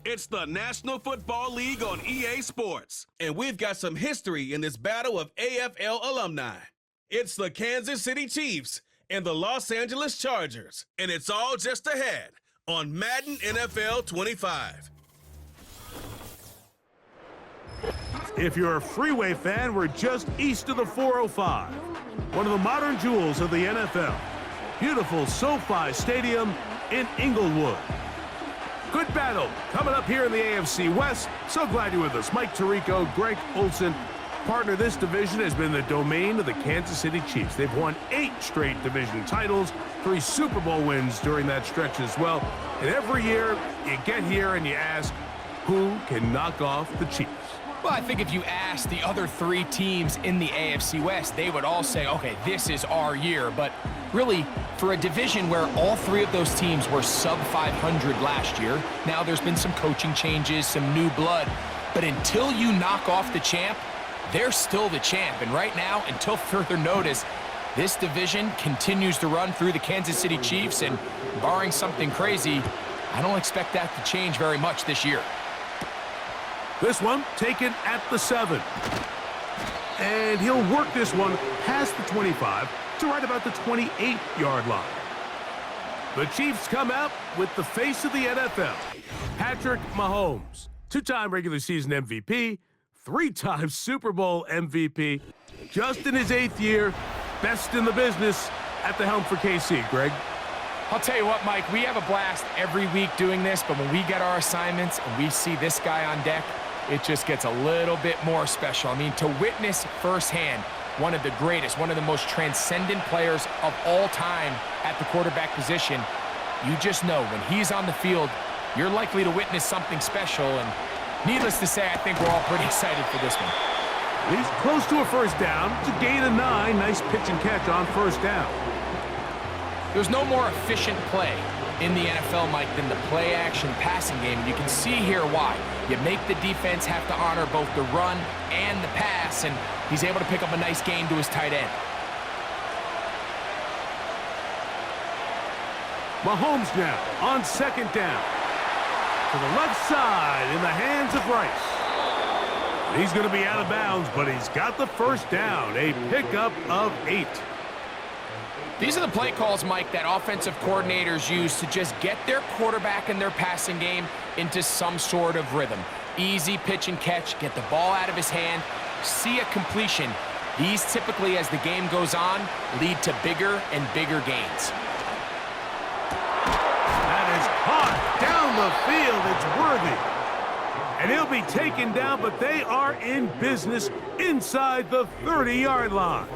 It's the National Football League on EA Sports, and we've got some history in this battle of AFL alumni. It's the Kansas City Chiefs and the Los Angeles Chargers, and it's all just ahead on Madden NFL 25. If you're a Freeway fan, we're just east of the 405, one of the modern jewels of the NFL. Beautiful SoFi Stadium in Inglewood. Good battle coming up here in the AFC West. So glad you're with us. Mike Tirico, Greg Olson. Partner, this division has been the domain of the Kansas City Chiefs. They've won 8 straight division titles, 3 Super Bowl wins during that stretch as well. And every year, you get here and you ask, who can knock off the Chiefs? Well, I think if you ask the other 3 teams in the AFC West, they would all say, okay, this is our year. But really, for a division where all 3 of those teams were sub 500 last year, now there's been some coaching changes, some new blood. But until you knock off the champ, they're still the champ. And right now, until further notice, this division continues to run through the Kansas City Chiefs. And barring something crazy, I don't expect that to change very much this year. This one taken at the 7. And he'll work this one past the 25 to right about the 28-yard line. The Chiefs come out with the face of the NFL, Patrick Mahomes, 2-time regular season MVP, 3-time Super Bowl MVP, just in his 8th year, best in the business at the helm for KC. Greg? I'll tell you what, Mike, we have a blast every week doing this, but when we get our assignments and we see this guy on deck, it just gets a little bit more special. I mean, to witness firsthand one of the greatest, one of the most transcendent players of all time at the quarterback position, you just know when he's on the field, you're likely to witness something special. And needless to say, I think we're all pretty excited for this one. He's close to a first down. It's a gain of 9. Nice pitch and catch on first down. There's no more efficient play in the NFL, Mike, than the play-action passing game. And you can see here why. You make the defense have to honor both the run and the pass, and he's able to pick up a nice gain to his tight end. Mahomes now on second down. To the left side in the hands of Rice. He's going to be out of bounds, but he's got the first down. A pickup of 8. These are the play calls, Mike, that offensive coordinators use to just get their quarterback and their passing game into some sort of rhythm. Easy pitch and catch, get the ball out of his hand, see a completion. These typically, as the game goes on, lead to bigger and bigger gains. That is caught down the field. It's Worthy. And he'll be taken down, but they are in business inside the 30-yard line.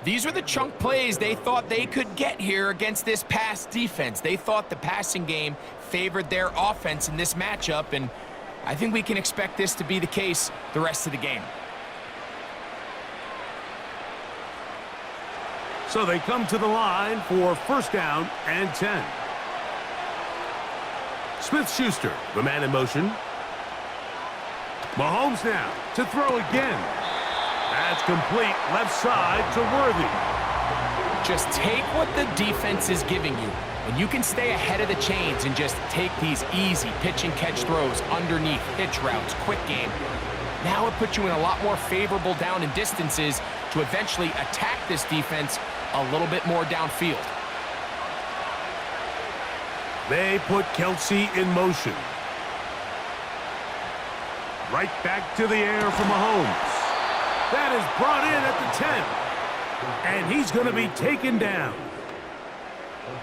These are the chunk plays they thought they could get here against this pass defense. They thought the passing game favored their offense in this matchup, and I think we can expect this to be the case the rest of the game. So they come to the line for first down and 10. Smith-Schuster, the man in motion. Mahomes now to throw again. That's complete left side to Worthy. Just take what the defense is giving you, and you can stay ahead of the chains and just take these easy pitch and catch throws underneath, hitch routes, quick game. Now it puts you in a lot more favorable down and distances to eventually attack this defense a little bit more downfield. They put Kelsey in motion. Right back to the air for Mahomes. That is brought in at the 10. And he's going to be taken down.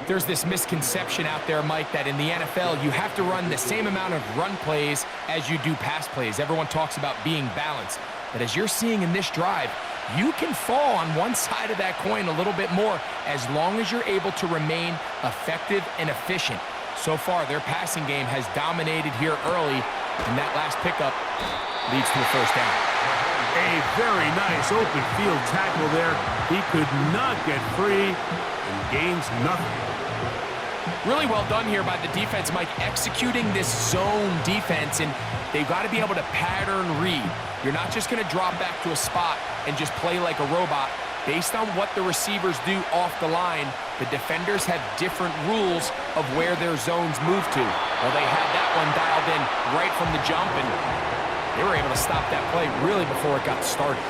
There's this misconception out there, Mike, that in the NFL, you have to run the same amount of run plays as you do pass plays. Everyone talks about being balanced. But as you're seeing in this drive, you can fall on one side of that coin a little bit more as long as you're able to remain effective and efficient. So far, their passing game has dominated here early, and that last pickup leads to a first down. A very nice open field tackle there. He could not get free and gains nothing. Really well done here by the defense, Mike, executing this zone defense, and they've got to be able to pattern read. You're not just going to drop back to a spot and just play like a robot. Based on what the receivers do off the line, the defenders have different rules of where their zones move to. Well, they had that one dialed in right from the jump, and they were able to stop that play really before it got started.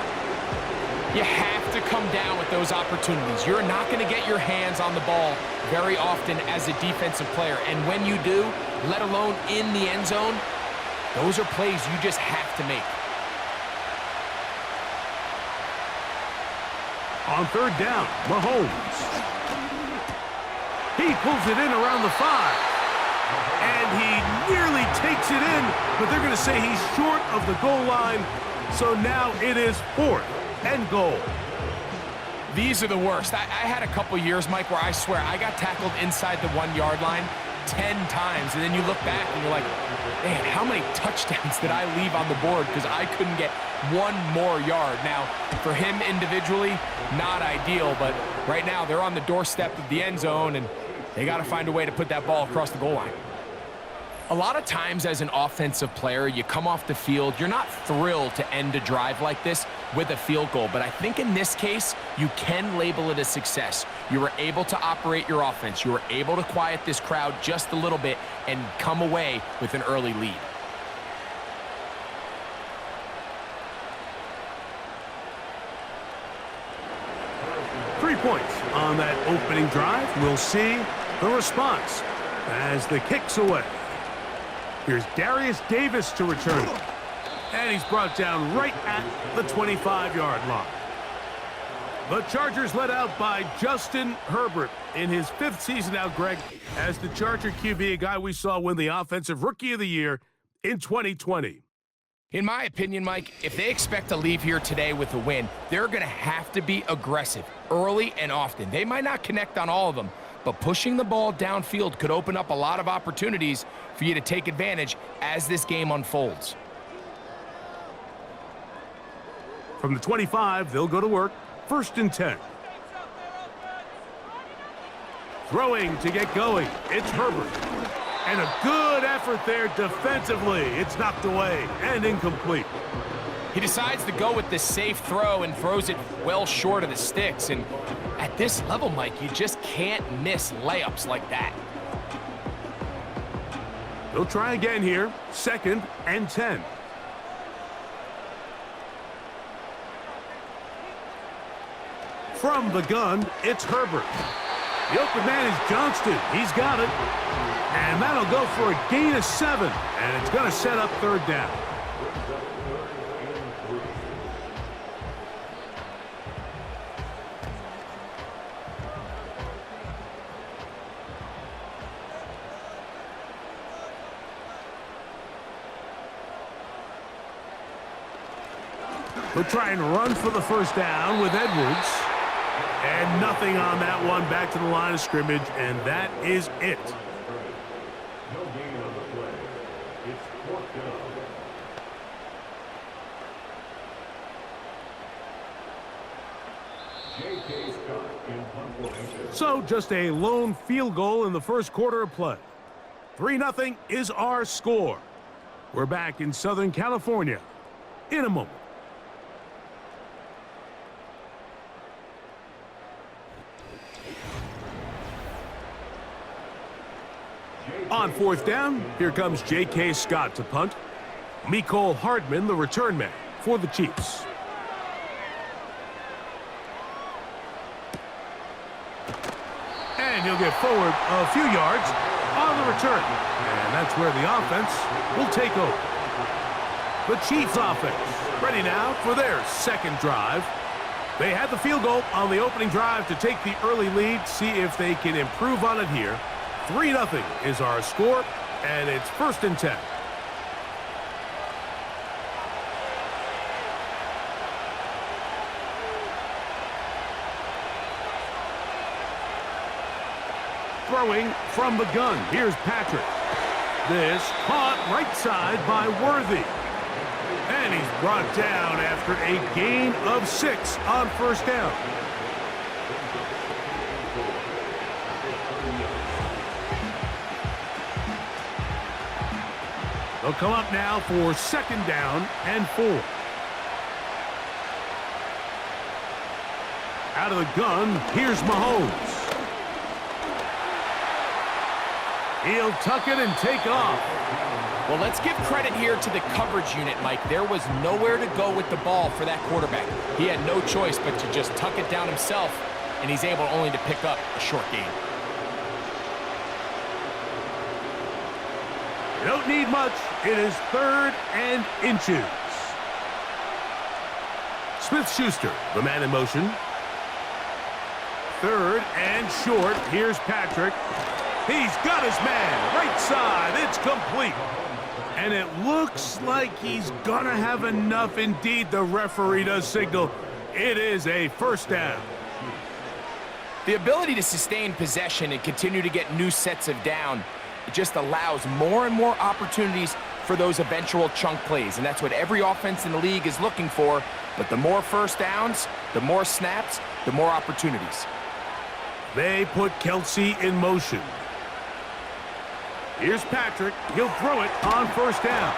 You have to come down with those opportunities. You're not going to get your hands on the ball very often as a defensive player, and when you do, let alone in the end zone, those are plays you just have to make. On third down, Mahomes. He pulls it in around the 5. And he nearly takes it in, but they're going to say he's short of the goal line. So now it is 4th and goal. These are the worst. I had a couple years, Mike, where I swear I got tackled inside the 1-yard line 10 times, and then you look back and you're like, man, how many touchdowns did I leave on the board because I couldn't get one more yard? Now, for him individually, not ideal, but right now they're on the doorstep of the end zone, and they got to find a way to put that ball across the goal line. A lot of times as an offensive player, you come off the field, you're not thrilled to end a drive like this with a field goal, but I think in this case, you can label it a success. You were able to operate your offense. You were able to quiet this crowd just a little bit and come away with an early lead. Three points on that opening drive. We'll see the response as the kick's away. Here's Darius Davis to return it. And he's brought down right at the 25-yard line. The Chargers led out by Justin Herbert in his 5th season now, Greg, as the Charger QB, a guy we saw win the Offensive Rookie of the Year in 2020. In my opinion, Mike, if they expect to leave here today with a win, they're going to have to be aggressive early and often. They might not connect on all of them, but pushing the ball downfield could open up a lot of opportunities for you to take advantage as this game unfolds. From the 25, they'll go to work. 1st and 10. Throwing to get going. It's Herbert. And a good effort there defensively. It's knocked away and incomplete. He decides to go with the safe throw and throws it well short of the sticks. And at this level, Mike, you just can't miss layups like that. They'll try again here. 2nd and 10. From the gun, it's Herbert. The open man is Johnston. He's got it. And that'll go for a gain of 7. And it's going to set up 3rd down. We'll try and run for the 1st down with Edwards. And nothing on that one. Back to the line of scrimmage, and that is it. No gain on the play. It's 4th down. J.K. Scott in punt formation. So just a lone field goal in the 1st quarter of play. 3-0 is our score. We're back in Southern California in a moment. On 4th down, here comes J.K. Scott to punt. Mecole Hardman, the return man for the Chiefs. And he'll get forward a few yards on the return. And that's where the offense will take over. The Chiefs offense ready now for their 2nd drive. They had the field goal on the opening drive to take the early lead. See if they can improve on it here. 3-0 is our score, and it's 1st and 10. Throwing from the gun. Here's Patrick. This caught right side by Worthy. And he's brought down after a gain of 6 on 1st down. They'll come up now for 2nd down and 4. Out of the gun, here's Mahomes. He'll tuck it and take off. Well, let's give credit here to the coverage unit, Mike. There was nowhere to go with the ball for that quarterback. He had no choice but to just tuck it down himself, and he's able only to pick up a short gain. You don't need much. It is 3rd and inches. Smith-Schuster, the man in motion. 3rd and short. Here's Patrick. He's got his man. Right side. It's complete. And it looks like he's going to have enough. Indeed, the referee does signal it is a first down. The ability to sustain possession and continue to get new sets of down, it just allows more and more opportunities for those eventual chunk plays. And that's what every offense in the league is looking for. But the more first downs, the more snaps, the more opportunities. They put Kelsey in motion. Here's Patrick. He'll throw it on first down.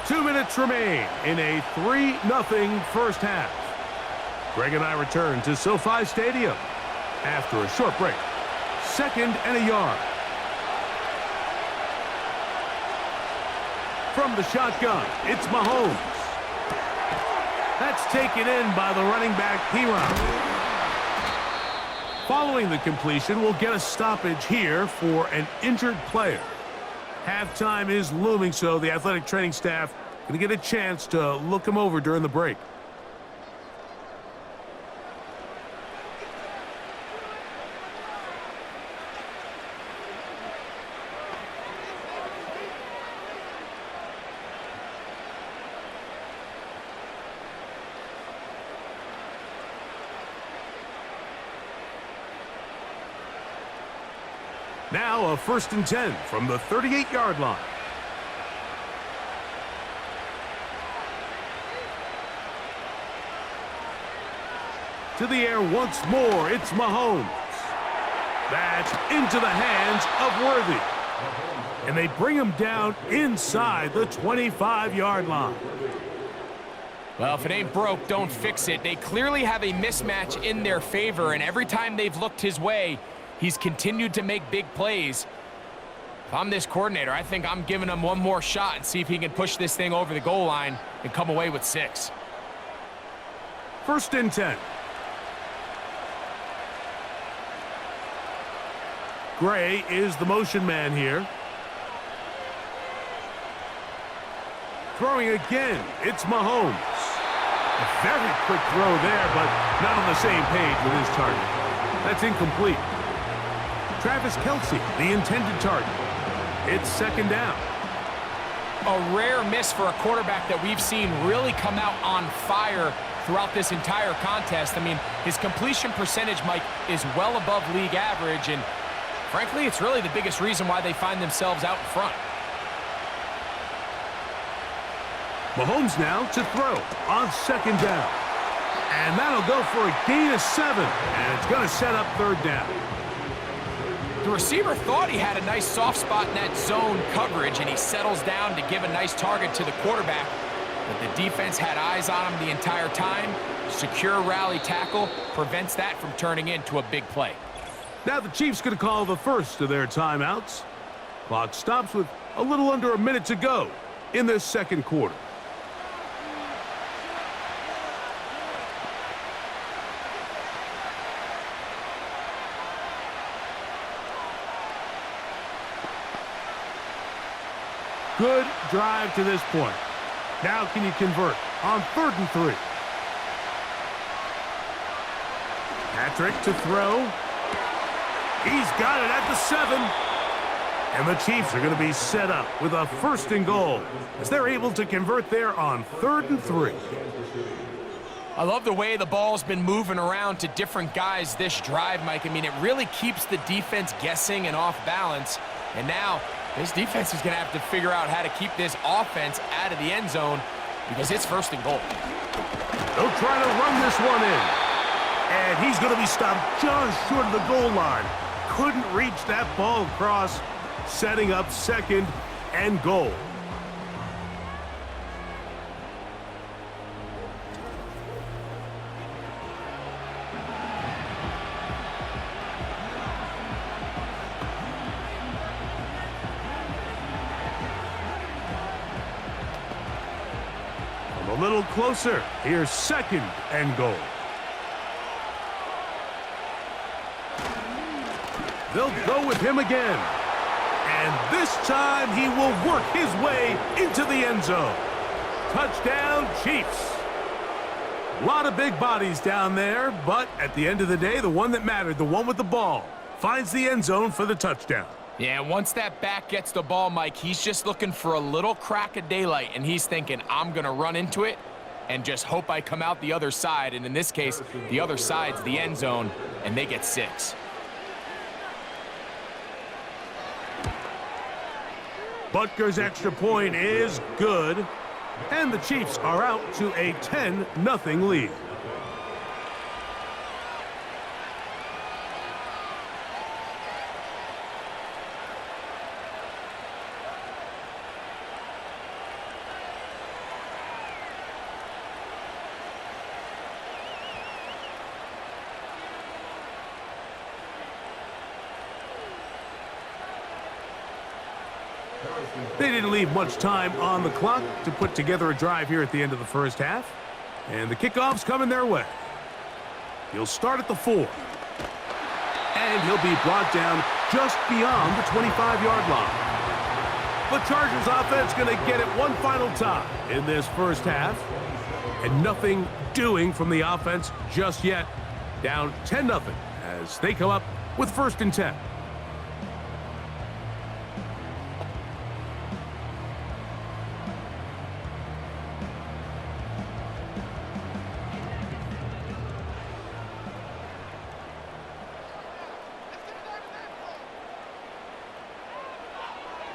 Two minutes remain in a 3-0 first half. Greg and I return to SoFi Stadium after a short break. 2nd and a yard. From the shotgun, it's Mahomes. That's taken in by the running back, Piron. Following the completion, we'll get a stoppage here for an injured player. Halftime is looming, so the athletic training staff going to get a chance to look him over during the break. Now a 1st and 10 from the 38-yard line. To the air once more, it's Mahomes. That's into the hands of Worthy. And they bring him down inside the 25-yard line. Well, if it ain't broke, don't fix it. They clearly have a mismatch in their favor, and every time they've looked his way, he's continued to make big plays. If I'm this coordinator, I think I'm giving him one more shot and see if he can push this thing over the goal line and come away with 6. 1st and 10. Gray is the motion man here. Throwing again, it's Mahomes. A very quick throw there, but not on the same page with his target. That's incomplete. Travis Kelsey, the intended target. It's 2nd down. A rare miss for a quarterback that we've seen really come out on fire throughout this entire contest. I mean, his completion percentage, Mike, is well above league average, and frankly, it's really the biggest reason why they find themselves out in front. Mahomes now to throw on 2nd down. And that'll go for a gain of 7, and it's going to set up 3rd down. The receiver thought he had a nice soft spot in that zone coverage, and he settles down to give a nice target to the quarterback. But the defense had eyes on him the entire time. Secure rally tackle prevents that from turning into a big play. Now the Chiefs going to call the first of their timeouts. Clock stops with a little under a minute to go in this 2nd quarter. Good drive to this point. Now can you convert on 3rd and 3? Patrick to throw. He's got it at the 7. And the Chiefs are going to be set up with a 1st and goal as they're able to convert there on 3rd and 3. I love the way the ball's been moving around to different guys this drive, Mike. I mean, it really keeps the defense guessing and off balance. And now this defense is going to have to figure out how to keep this offense out of the end zone because it's 1st and goal. They'll try to run this one in. And he's going to be stopped just short of the goal line. Couldn't reach that ball across, setting up 2nd and goal. A little closer. Here's 2nd and goal. They'll go with him again. And this time he will work his way into the end zone. Touchdown, Chiefs. A lot of big bodies down there, but at the end of the day, the one that mattered, the one with the ball, finds the end zone for the touchdown. Yeah, once that back gets the ball, Mike, he's just looking for a little crack of daylight, and he's thinking, I'm going to run into it and just hope I come out the other side. And in this case, the other side's the end zone, and they get 6. Butker's extra point is good, and the Chiefs are out to a 10-0 lead. They didn't leave much time on the clock to put together a drive here at the end of the 1st half. And the kickoff's coming their way. He'll start at the 4. And he'll be brought down just beyond the 25-yard line. The Chargers offense going to get it one final time in this 1st half. And nothing doing from the offense just yet. Down 10-0 as they come up with 1st and 10.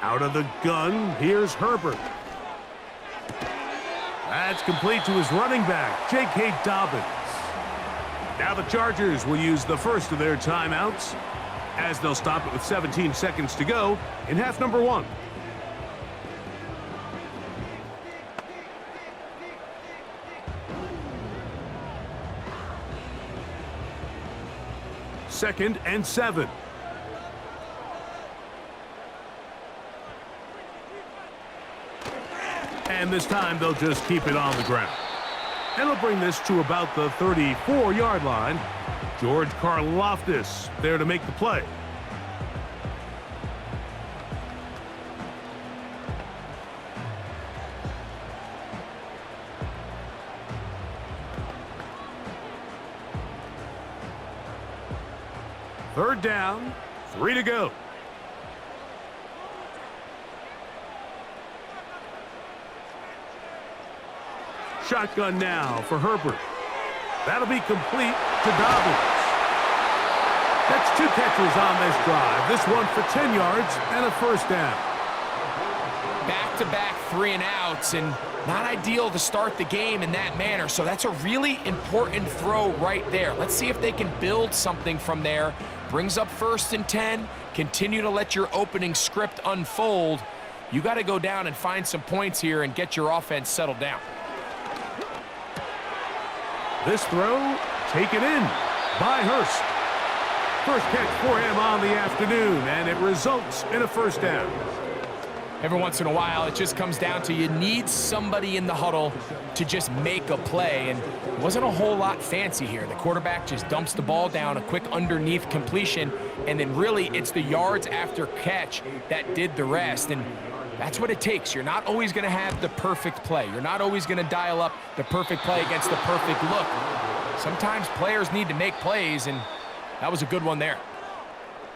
Out of the gun, here's Herbert. That's complete to his running back, J.K. Dobbins. Now the Chargers will use the first of their timeouts as they'll stop it with 17 seconds to go in half number 1. Second and 7. And this time they'll just keep it on the ground. And they'll bring this to about the 34-yard line. George Karlaftis there to make the play. Third down, 3 to go. Shotgun now for Herbert. That'll be complete to Dobbins. That's 2 catches on this drive. This one for 10 yards and a 1st down. Back-to-back 3-and-outs, and not ideal to start the game in that manner. So that's a really important throw right there. Let's see if they can build something from there. Brings up 1st and 10. Continue to let your opening script unfold. You got to go down and find some points here and get your offense settled down. This throw taken in by Hurst. First catch for him on the afternoon, and it results in a 1st down. Every once in a while, it just comes down to you need somebody in the huddle to just make a play, and it wasn't a whole lot fancy here. The quarterback just dumps the ball down, a quick underneath completion, and then really it's the yards after catch that did the rest, and that's what it takes. You're not always going to have the perfect play. You're not always going to dial up the perfect play against the perfect look. Sometimes players need to make plays, and that was a good one there.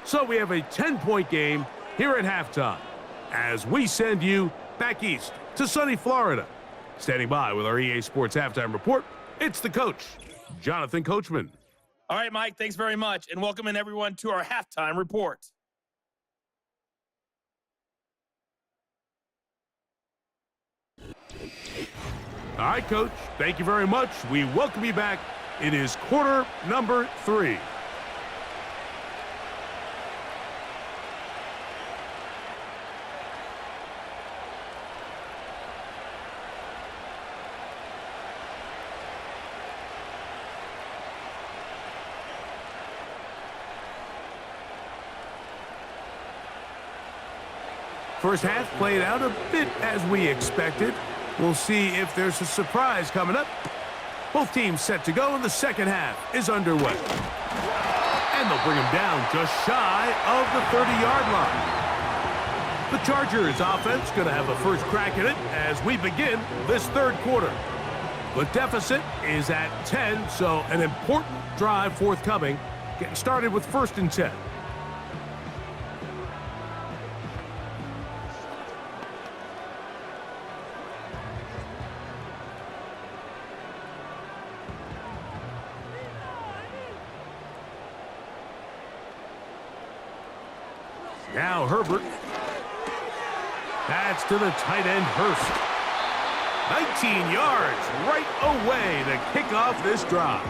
So we have a 10-point game here at halftime as we send you back east to sunny Florida. Standing by with our EA Sports Halftime Report, it's the coach, Jonathan Coachman. All right, Mike, thanks very much, and welcome in everyone to our Halftime Report. All right, Coach. Thank you very much. We welcome you back. It is quarter number 3. First half played out a bit as we expected. We'll see if there's a surprise coming up. Both teams set to go, and the second half is underway. And they'll bring him down just shy of the 30-yard line. The Chargers offense going to have a first crack at it as we begin this third quarter. The deficit is at 10, so an important drive forthcoming. Getting started with 1st and 10. Now Herbert. That's to the tight end, Hurst. 19 yards right away to kick off this drive.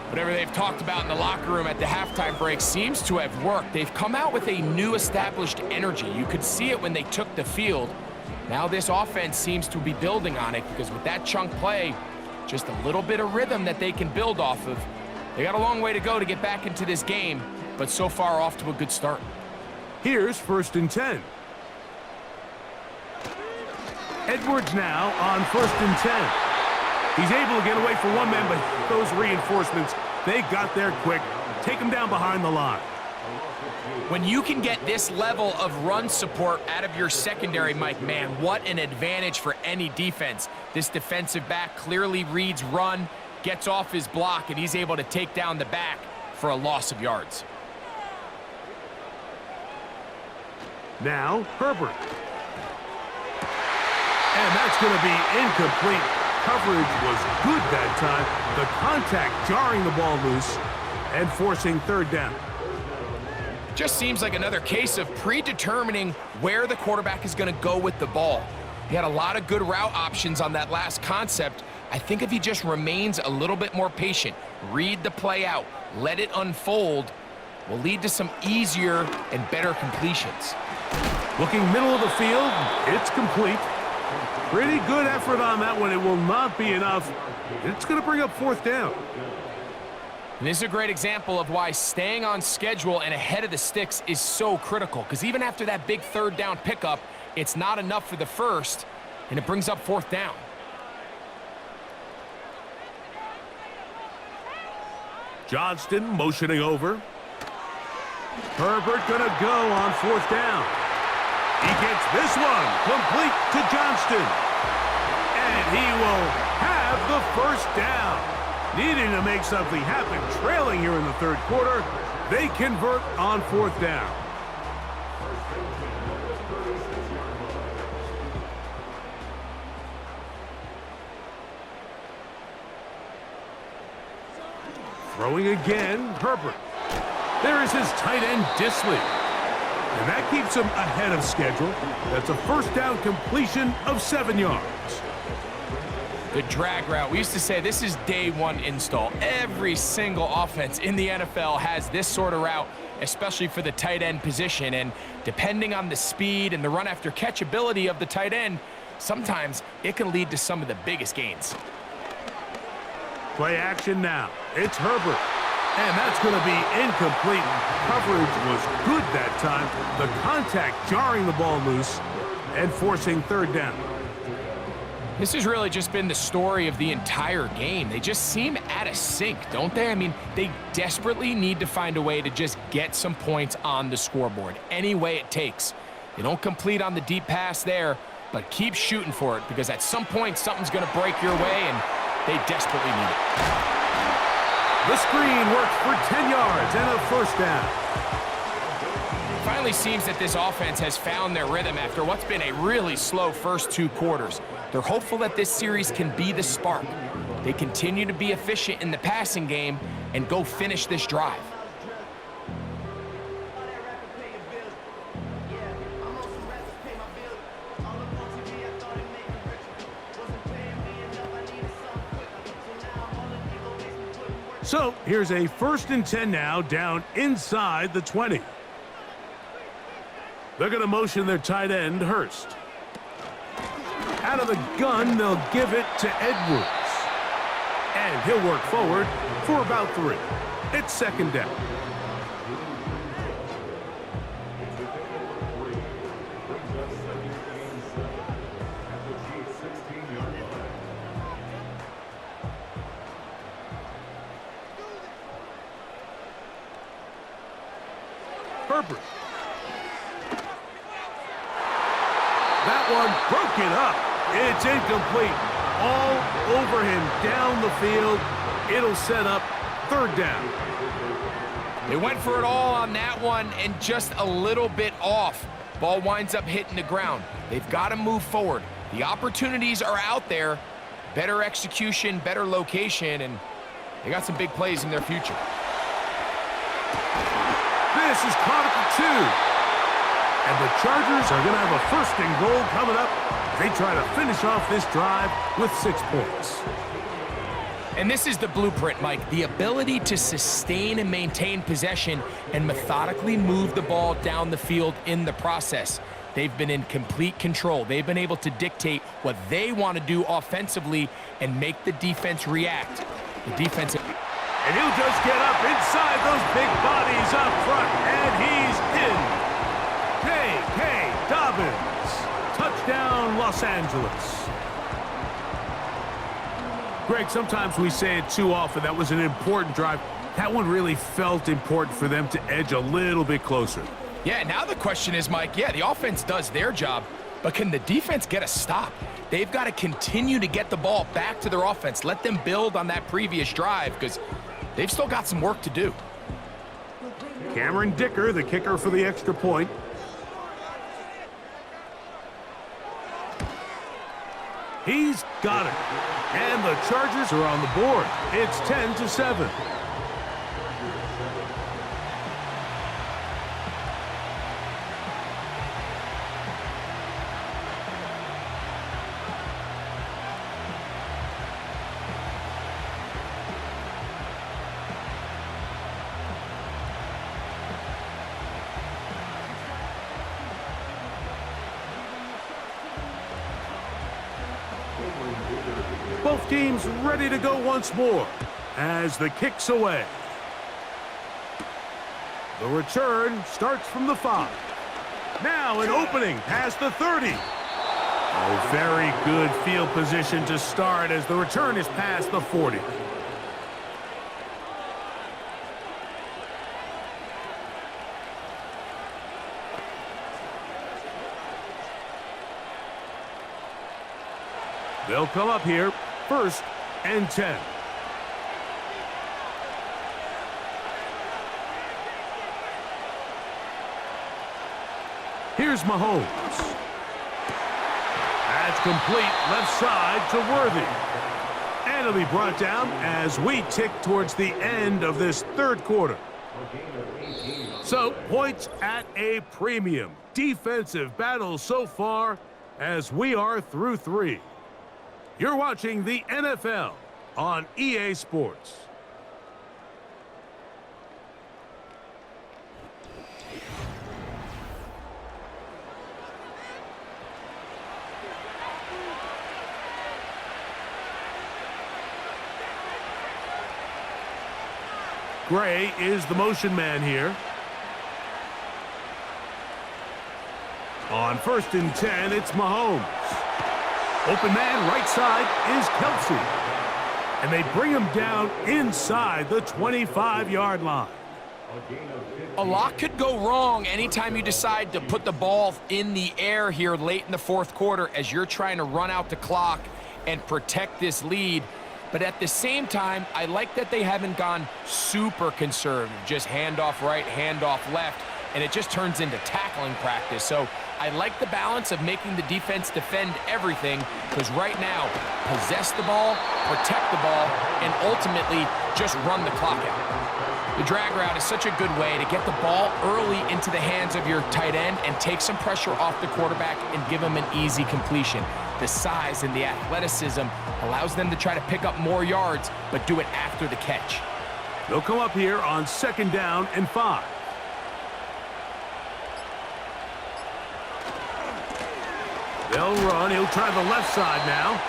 Whatever they've talked about in the locker room at the halftime break seems to have worked. They've come out with a new established energy. You could see it when they took the field. Now this offense seems to be building on it because with that chunk play, just a little bit of rhythm that they can build off of. They got a long way to go to get back into this game, but so far off to a good start. Here's 1st and 10. Edwards now on 1st and 10. He's able to get away from one man, but those reinforcements, they got there quick. Take him down behind the line. When you can get this level of run support out of your secondary, Mike, man, what an advantage for any defense. This defensive back clearly reads run, gets off his block, and he's able to take down the back for a loss of yards. Now, Herbert. And that's going to be incomplete. Coverage was good that time. The contact jarring the ball loose and forcing 3rd down. Just seems like another case of predetermining where the quarterback is going to go with the ball. He had a lot of good route options on that last concept. I think if he just remains a little bit more patient, read the play out, let it unfold, will lead to some easier and better completions. Looking middle of the field, it's complete. Pretty good effort on that one. It will not be enough. It's going to bring up 4th down. And this is a great example of why staying on schedule and ahead of the sticks is so critical, because even after that big 3rd down pickup, it's not enough for the first, and it brings up 4th down. Johnston motioning over. Herbert gonna go on 4th down. He gets this one complete to Johnston. And he will have the 1st down. Needing to make something happen, trailing here in the 3rd quarter. They convert on 4th down. Throwing again, Herbert. There is his tight end, Disley. And that keeps him ahead of schedule. That's a 1st down completion of 7 yards. The drag route. We used to say this is day 1 install. Every single offense in the NFL has this sort of route, especially for the tight end position. And depending on the speed and the run after catch ability of the tight end, sometimes it can lead to some of the biggest gains. Play action now. It's Herbert. And that's going to be incomplete. Coverage was good that time. The contact jarring the ball loose and forcing 3rd down. This has really just been the story of the entire game. They just seem out of sync, don't they? I mean, they desperately need to find a way to just get some points on the scoreboard, any way it takes. They don't complete on the deep pass there, but keep shooting for it because at some point something's going to break your way, and they desperately need it. The screen works for 10 yards and a 1st down. Finally seems that this offense has found their rhythm after what's been a really slow first 2 quarters. They're hopeful that this series can be the spark. They continue to be efficient in the passing game and go finish this drive. So here's a 1st and 10 now, down inside the 20. They're going to motion their tight end, Hurst. Out of the gun, they'll give it to Edwards. And he'll work forward for about 3. It's 2nd down. Herbert. That one broken up. It's incomplete. All over him down the field. It'll set up 3rd down. They went for it all on that one and just a little bit off. Ball winds up hitting the ground. They've got to move forward. The opportunities are out there. Better execution, better location, and they got some big plays in their future. This is caught at the 2. And the Chargers are going to have a 1st and goal coming up. They try to finish off this drive with 6 points. And this is the blueprint, Mike. The ability to sustain and maintain possession and methodically move the ball down the field in the process. They've been in complete control. They've been able to dictate what they want to do offensively and make the defense react. The defense... And he'll just get up inside those big bodies up front, and he's in. J.K. Dobbins. Touchdown, Los Angeles. Greg, sometimes we say it too often. That was an important drive. That one really felt important for them to edge a little bit closer. Yeah, now the question is, Mike, yeah, the offense does their job, but can the defense get a stop? They've got to continue to get the ball back to their offense. Let them build on that previous drive because they've still got some work to do. Cameron Dicker, the kicker for the extra point. He's got it. And the Chargers are on the board. It's 10-7. Both teams ready to go once more as the kick's away. The return starts from the 5. Now an opening past the 30. Oh, very good field position to start as the return is past the 40. They'll come up here, 1st and 10. Here's Mahomes. That's complete, left side to Worthy. And it'll be brought down as we tick towards the end of this 3rd quarter. So, points at a premium. Defensive battle so far as we are through 3. You're watching the NFL on EA Sports. Gray is the motion man here. On 1st and 10, it's Mahomes. Open man right side is Kelsey. And they bring him down inside the 25-yard line. A lot could go wrong anytime you decide to put the ball in the air here late in the 4th quarter as you're trying to run out the clock and protect this lead. But at the same time, I like that they haven't gone super conservative, just handoff right, handoff left, and it just turns into tackling practice. So I like the balance of making the defense defend everything because right now, possess the ball, protect the ball, and ultimately just run the clock out. The drag route is such a good way to get the ball early into the hands of your tight end and take some pressure off the quarterback and give him an easy completion. The size and the athleticism allows them to try to pick up more yards, but do it after the catch. They'll come up here on 2nd down and 5. They'll run. He'll try the left side now.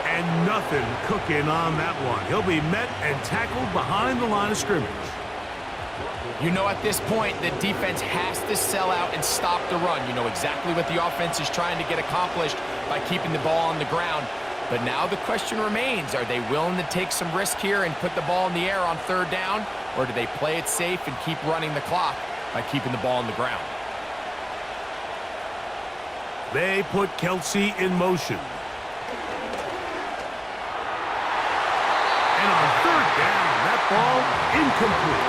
And nothing cooking on that one. He'll be met and tackled behind the line of scrimmage. You know, at this point, the defense has to sell out and stop the run. You know exactly what the offense is trying to get accomplished by keeping the ball on the ground. But now the question remains, are they willing to take some risk here and put the ball in the air on 3rd down? Or do they play it safe and keep running the clock by keeping the ball on the ground? They put Kelsey in motion. And on 3rd down, that ball incomplete.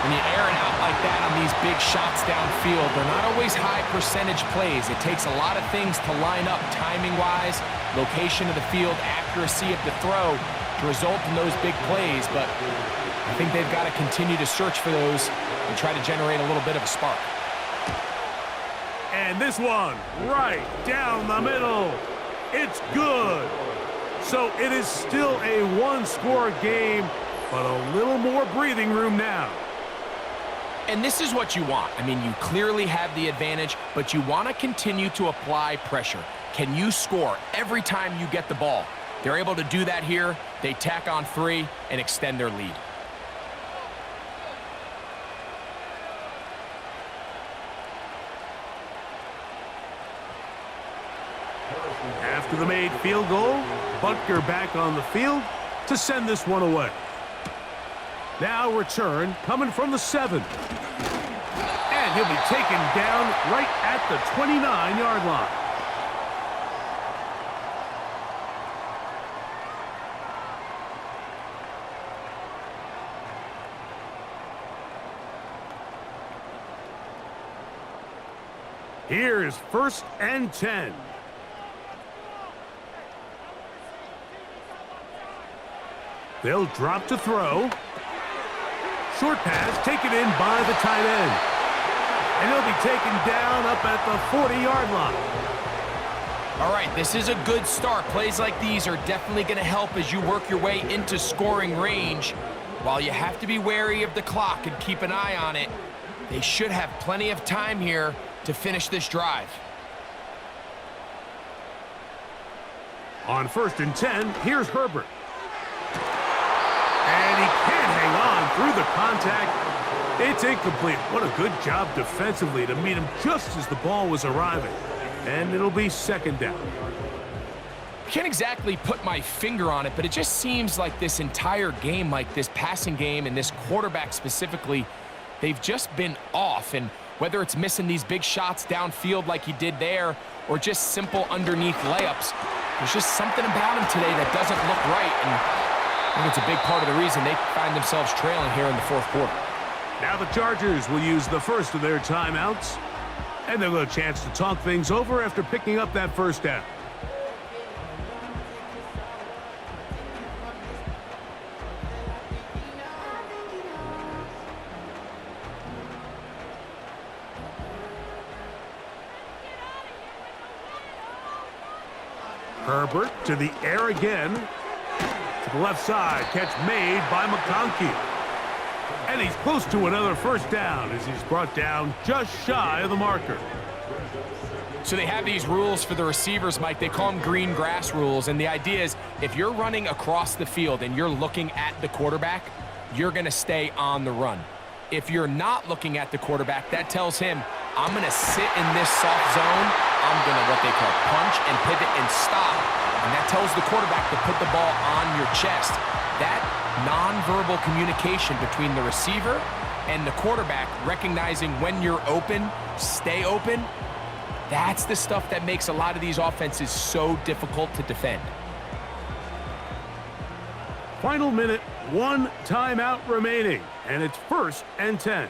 When you air it out like that on these big shots downfield, they're not always high percentage plays. It takes a lot of things to line up timing-wise, location of the field, accuracy of the throw to result in those big plays. But I think they've got to continue to search for those and try to generate a little bit of a spark. And this one, right down the middle. It's good. So it is still a one-score game, but a little more breathing room now. And this is what you want. I mean, you clearly have the advantage, but you want to continue to apply pressure. Can you score every time you get the ball? They're able to do that here. They tack on 3 and extend their lead. After the made field goal, Butker back on the field to send this one away. Now return coming from the 7. And he'll be taken down right at the 29-yard line. Here's 1st and 10. They'll drop to throw. Short pass taken in by the tight end. And he'll be taken down up at the 40-yard line. All right, this is a good start. Plays like these are definitely going to help as you work your way into scoring range. While you have to be wary of the clock and keep an eye on it, they should have plenty of time here to finish this drive. On 1st and 10, here's Herbert. And he can't hang on through the contact. It's incomplete. What a good job defensively to meet him just as the ball was arriving. And it'll be 2nd down. I can't exactly put my finger on it, but it just seems like this entire game, like this passing game and this quarterback specifically, they've just been off. And whether it's missing these big shots downfield like he did there or just simple underneath layups, there's just something about him today that doesn't look right. And I think it's a big part of the reason they find themselves trailing here in the 4th quarter. Now the Chargers will use the first of their timeouts. And they'll get a chance to talk things over after picking up that 1st down. Herbert to the air again. To the left side, catch made by McConkey. And he's close to another 1st down as he's brought down just shy of the marker. So they have these rules for the receivers, Mike. They call them green grass rules. And the idea is if you're running across the field and you're looking at the quarterback, you're going to stay on the run. If you're not looking at the quarterback, that tells him, I'm going to sit in this soft zone. I'm going to what they call punch and pivot and stop. And that tells the quarterback to put the ball on your chest. That nonverbal communication between the receiver and the quarterback, recognizing when you're open, stay open, that's the stuff that makes a lot of these offenses so difficult to defend. Final minute, 1 timeout remaining, and it's 1st and 10.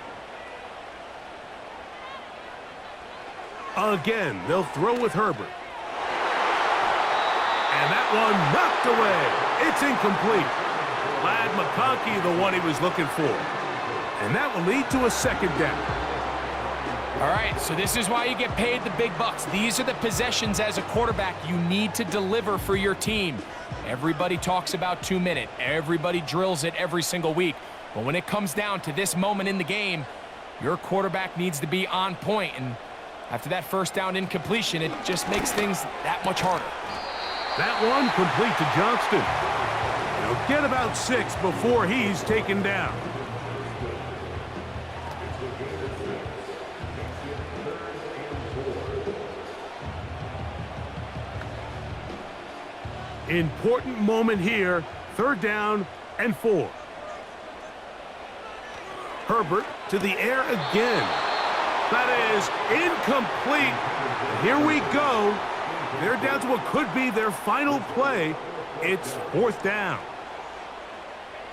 Again, they'll throw with Herbert. And that one knocked away. It's incomplete. Glad McConkey the one he was looking for. And that will lead to a 2nd down. All right, so this is why you get paid the big bucks. These are the possessions as a quarterback you need to deliver for your team. Everybody talks about 2-minute. Everybody drills it every single week. But when it comes down to this moment in the game, your quarterback needs to be on point. And after that first down incompletion, it just makes things that much harder. That one complete to Johnston. He'll get about 6 before he's taken down. Important moment here, 3rd down and 4. Herbert to the air again. That is incomplete. Here we go. They're down to what could be their final play. It's 4th down.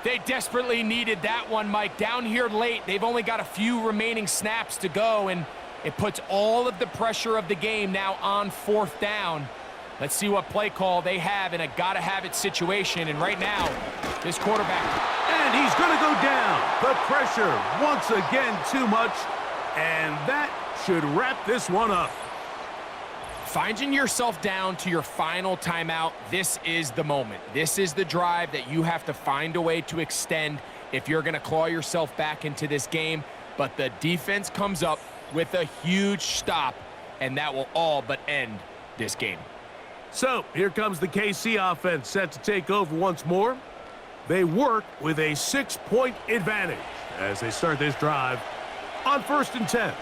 They desperately needed that one, Mike. Down here late, they've only got a few remaining snaps to go, and it puts all of the pressure of the game now on 4th down. Let's see what play call they have in a gotta-have-it situation. And right now, this quarterback... And he's going to go down. The pressure, once again, too much. And that should wrap this one up. Finding yourself down to your final timeout, this is the moment. This is the drive that you have to find a way to extend if you're going to claw yourself back into this game. But the defense comes up with a huge stop, and that will all but end this game. So, here comes the KC offense set to take over once more. They work with a 6-point advantage as they start this drive on 1st and 10.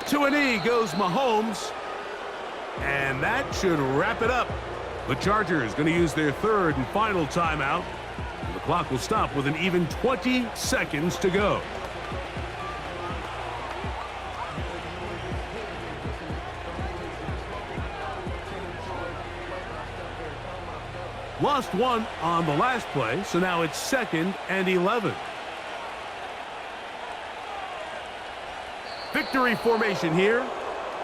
To an E goes Mahomes. And that should wrap it up. The Chargers going to use their 3rd and final timeout. The clock will stop with an even 20 seconds to go. Lost one on the last play, so now it's 2nd and 11. Victory formation here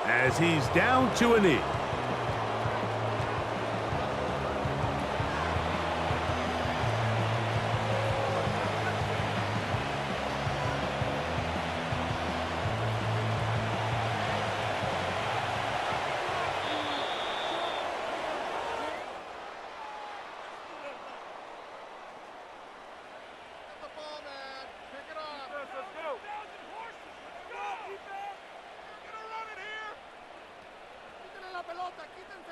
as he's down to a knee.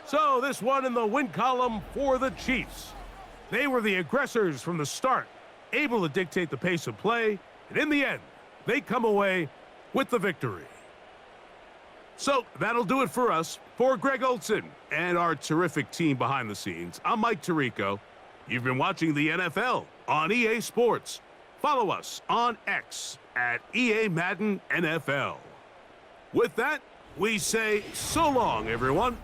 So this one in the win column for the Chiefs. They were the aggressors from the start, able to dictate the pace of play, and in the end, they come away with the victory. So that'll do it for us. For Greg Olson and our terrific team behind the scenes, I'm Mike Tirico. You've been watching the NFL on EA Sports. Follow us on X at EA Madden NFL. With that, we say so long, everyone.